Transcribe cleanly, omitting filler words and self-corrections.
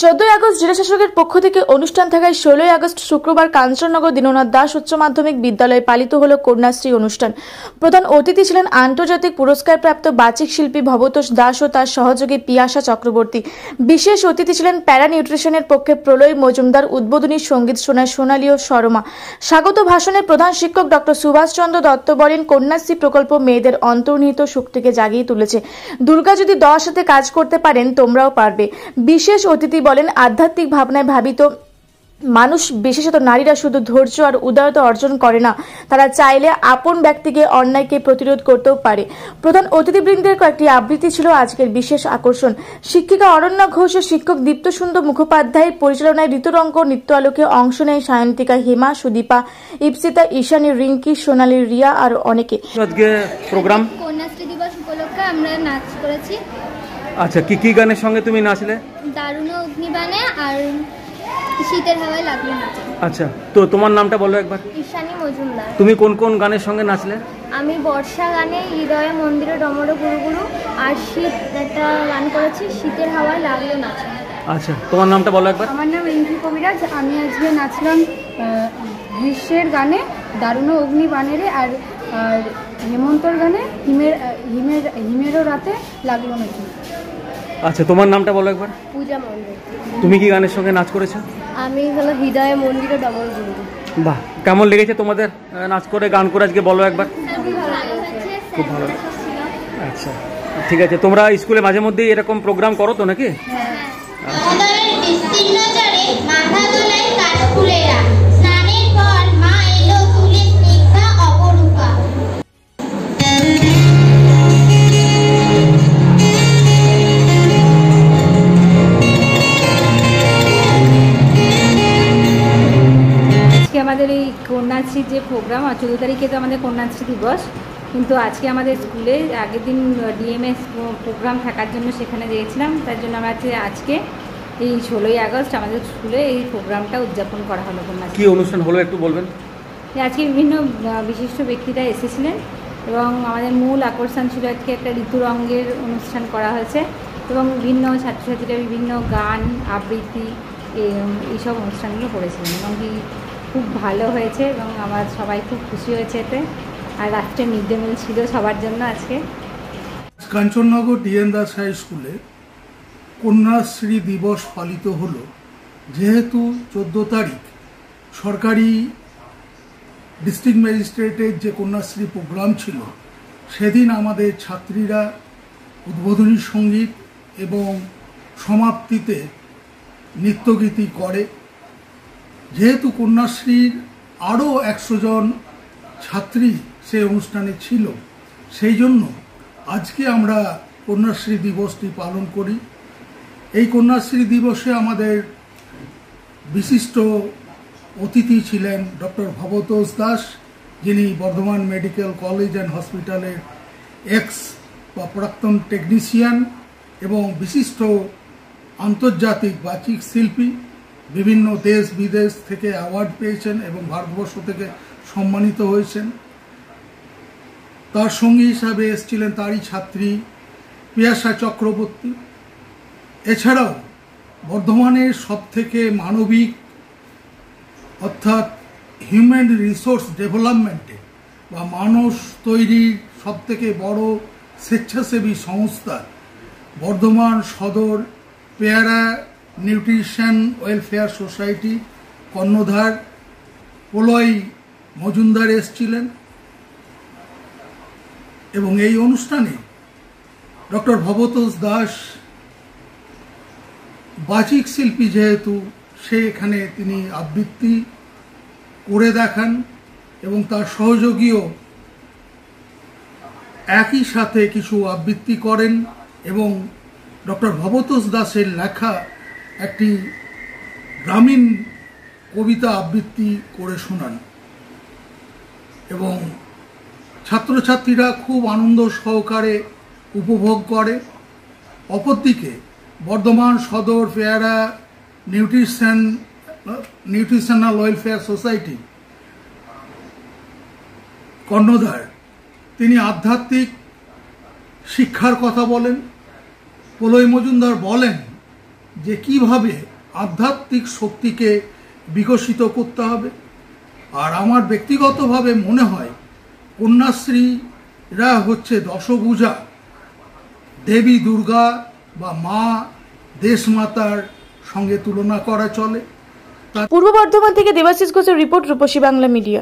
14 August জেলা শাসকের পক্ষ থেকে অনুষ্ঠান থাকায় 16 আগস্ট শুক্রবার কাঞ্চননগর দীননাথ দাস উচ্চ মাধ্যমিক বিদ্যালয়ে পালিত হলো কন্যাশ্রী অনুষ্ঠান। প্রধান অতিথি ছিলেন আন্তর্জাতিক পুরস্কারপ্রাপ্ত বাচিক শিল্পী ভবতোষ দাস ও তার সহযোগী পিয়াসা চক্রবর্তী। বিশেষ অতিথি ছিলেন প্যারা নিউট্রিশনের পক্ষে প্রলয় মজুমদার। উদ্বোধনী সঙ্গীত শোনায় সোনালী ও শর্মা। স্বাগত ভাষণে প্রধান শিক্ষক ডক্টর সুভাষচন্দ্র দত্ত বলেন, কন্যাশ্রী প্রকল্প মেয়েদের অন্তর্নিহিত শক্তিকে জাগিয়ে তুলেছে। দুর্গা যদি 10 হাতে কাজ করতে পারেন, তোমরাও পারবে। বিশেষ অতিথি বলেন, আধ্যাত্মিক ভাবনায় ভাবিত মানুষ, বিশেষত নারীরা শুধু ধৈর্য আর উদারতা অর্জন করে না, তারা চাইলে আপন ব্যক্তিকে অন্যায়কে প্রতিরোধ করতেও পারে। প্রধান অতিথিবৃন্দের কয়েকটি আবৃত্তি ছিল আজকের বিশেষ আকর্ষণ। শিক্ষিকা অরণ্যা ঘোষ ও শিক্ষক দীপ্ত সুন্দর মুখোপাধ্যায়ের পরিচালনায় ঋতুরঙ্গ নৃত্য আলোকে অংশ নেয় সায়ন্তিকা, হেমা, সুদীপা, ইপসিতা, ঈশানী, রিঙ্কি, সোনালী, রিয়া আর অনেকে। প্রোগ্রাম কন্যাশ্রী দিবস উপলক্ষে আমরা নাচ করেছি। আচ্ছা, কি কি গানের সঙ্গে তুমি নাচলে? দারুণ অগ্নিবাণে আর শীতের হাওয়ায় লাগলো নাচে। আচ্ছা, তো তোমার নামটা বলো একবার। ঈশানী মজুমদার। তুমি কোন কোন গানের সঙ্গে নাচলে? আমি বর্ষা গানে হৃদয়ে মন্দিরে ডমরো গুরু গুরু আর শীত একটা গান করেছি, শীতের হাওয়ায় লাগলো নাচে। আচ্ছা, তোমার নামটা বলো একবার। আমার নাম রিঙ্কি কবিরাজ। আমি আজকে নাচলাম গ্রীষ্মের গানে দারুণ অগ্নিবাণেরে আর আর হেমন্তর গানে হিমেরও রাতে লাগলো নাকি। আচ্ছা, তোমার নামটা বলো একবার। পূজা মন্দির। তুমি কি গানের সঙ্গে নাচ করেছো? আমি হলো হৃদয়ে মন্দিরে ডমরো গুরু গুরু। বাহ, কেমন লেগেছে তোমাদের নাচ করে গান করে আজকে, বলো একবার। খুব ভালো। আচ্ছা, ঠিক আছে। তোমরা স্কুলে মাঝে মধ্যেই এরকম প্রোগ্রাম করো তো নাকি? আমাদের এই কন্যাশ্রীর যে প্রোগ্রাম, 14 তারিখে তো আমাদের কন্যাশ্রী দিবস, কিন্তু আজকে আমাদের স্কুলে আগের দিন ডিএমএস প্রোগ্রাম থাকার জন্য সেখানে গিয়েছিলাম। তার জন্য আমরা আজকে এই 16 আগস্ট আমাদের স্কুলে এই প্রোগ্রামটা উদযাপন করা হলো। কন্যাশ্রী কি অনুষ্ঠান হলো একটু বলবেন? আজকে বিভিন্ন বিশিষ্ট ব্যক্তিরা এসেছিলেন এবং আমাদের মূল আকর্ষণ ছিল আজকে একটা ঋতুরঙ্গের অনুষ্ঠান করা হয়েছে এবং বিভিন্ন ছাত্রছাত্রীরা বিভিন্ন গান, আবৃত্তি এইসব অনুষ্ঠানগুলো করেছিলেন এবং খুব ভালো হয়েছে এবং আমার সবাই খুব খুশি হয়েছে এতে। আর রাত্রে মিড ডে মিল ছিল সবার জন্য আজকে। কাঞ্চননগর ডিএন দাস হাই স্কুলে কন্যাশ্রী দিবস পালিত হলো। যেহেতু 14 তারিখ সরকারি ডিস্ট্রিক্ট ম্যাজিস্ট্রেটের যে কন্যাশ্রী প্রোগ্রাম ছিল, সেদিন আমাদের ছাত্রীরা উদ্বোধনী সঙ্গীত এবং সমাপ্তিতে নৃত্যগীতি করে। যেহেতু কন্যাশ্রীর আরও 100 জন ছাত্রী সেই অনুষ্ঠানে ছিল, সেই জন্য আজকে আমরা কন্যাশ্রী দিবসটি পালন করি। এই কন্যাশ্রী দিবসে আমাদের বিশিষ্ট অতিথি ছিলেন ডক্টর ভবতোষ দাস, যিনি বর্ধমান মেডিকেল কলেজ অ্যান্ড হসপিটালের প্রাক্তন টেকনিশিয়ান এবং বিশিষ্ট আন্তর্জাতিক বাচিক শিল্পী। বিভিন্ন দেশ বিদেশ থেকে অ্যাওয়ার্ড পেয়েছেন এবং ভারতবর্ষ থেকে সম্মানিত হয়েছেন। তার সঙ্গী হিসাবে এসেছিলেন তারই ছাত্রী পিয়াসা চক্রবর্তী। এছাড়াও বর্ধমানের সবথেকে মানবিক অর্থাৎ হিউম্যান রিসোর্স ডেভেলপমেন্টে বা মানুষ তৈরির সবথেকে বড় স্বেচ্ছাসেবী সংস্থা বর্ধমান সদর পেয়ারা নিউট্রিশন ওয়েলফেয়ার সোসাইটি কর্ণধার প্রলয় মজুমদার এসেছিলেন এবং এই অনুষ্ঠানে ডক্টর ভবতোষ দাস বাচিক শিল্পী, যেহেতু সেখানে তিনি আবৃত্তি করে দেখান এবং তার সহযোগীও একই সাথে কিছু আবৃত্তি করেন এবং ডক্টর ভবতোষ দাসের লেখা একটি গ্রামীণ কবিতা আবৃত্তি করে শোনান এবং ছাত্রছাত্রীরা খুব আনন্দ সহকারে উপভোগ করে। অপরদিকে বর্ধমান সদর পেয়ারা নিউট্রিশনাল ওয়েলফেয়ার সোসাইটি কর্ণধার, তিনি আধ্যাত্মিক শিক্ষার কথা বলেন। প্রলয় মজুমদার বলেন যে কিভাবে আধ্যাত্মিক শক্তিকে বিকশিত করতে হবে। আর আমার ব্যক্তিগতভাবে মনে হয় কন্যাশ্রীরা হচ্ছে দশভুজা দেবী দুর্গা বা মা দেশমাতার সঙ্গে তুলনা করা চলে। পূর্ব বর্ধমান থেকে দেবাশিস ঘোষের রিপোর্ট, রূপসী বাংলা মিডিয়া।